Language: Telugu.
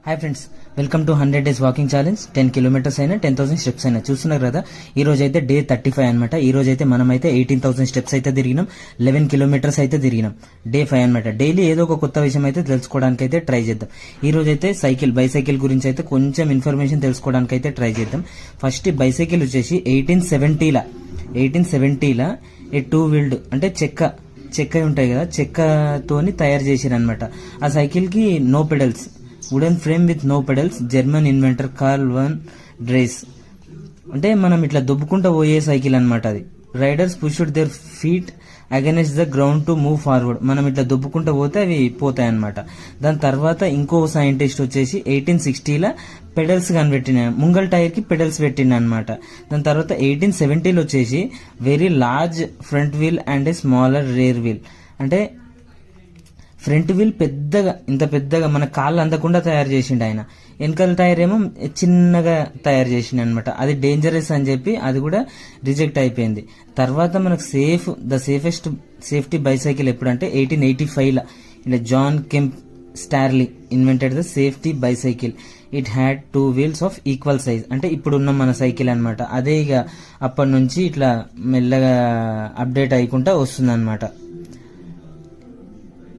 Hi friends, welcome to 100 days walking challenge. 10 kilometres అయినా 10,000 స్టెప్స్ అయినా చూస్తున్నారు కదా. ఈ రోజు అయితే డే 35 అనమాట. ఈ రోజు అయితే మనమైతే 18,000 స్టెప్స్ అయితే తిరిగినాం, 11 కిలోమీటర్స్ అయితే తిరిగినాం. డే 5 అనమాట. డైలీ ఏదో ఒక కొత్త విషయం అయితే తెలుసుకోవడానికి అయితే ట్రై చేద్దాం. ఈ రోజు అయితే బైసైకిల్ గురించి అయితే కొంచెం ఇన్ఫర్మేషన్ తెలుసుకోవడానికి అయితే ట్రై చేద్దాం. ఫస్ట్ బైసైకిల్ వచ్చేసి 1870ల ఏ 2 వీల్డ్ అంటే చెక్క ఉంటాయి కదా, చెక్కతోని తయారు చేసిరనమాట. ఆ సైకిల్ కి no pedals, wooden frame with no pedals, German inventor Karl von Drais. అంటే మనం ఇట్లా దుబ్బుకుంటూ పోయే సైకిల్ అనమాట అది. Riders pushed their feet against the ground to move forward. మనం ఇట్లా దుబ్బుకుంటూ పోతే అవి పోతాయి అనమాట. దాని తర్వాత ఇంకో సైంటిస్ట్ వచ్చేసి 1860ల పెడల్స్ కనిపెట్టిన, ముంగల్ టైర్ కి పెడల్స్ పెట్టిన అనమాట. దాని తర్వాత 1870లో వచ్చేసి very large front wheel and a smaller rear wheel. అంటే ఫ్రంట్ వీల్ ఇంత పెద్దగా మన కాళ్ళు అందకుండా తయారు చేసిండు ఆయన. వెనకాల టైర్ ఏమో చిన్నగా తయారు చేసిండు అనమాట. అది డేంజరస్ అని చెప్పి అది కూడా రిజెక్ట్ అయిపోయింది. తర్వాత మనకు సేఫ్టీ బైసైకిల్ ఎప్పుడంటే 1885ల ఇలా John Kemp Starley invented the safety bicycle. It had 2 wheels of equal size. అంటే ఇప్పుడున్న మన సైకిల్ అనమాట. అదే ఇక అప్పటి నుంచి ఇట్లా మెల్లగా అప్డేట్ అయ్యకుండా వస్తుంది అనమాట.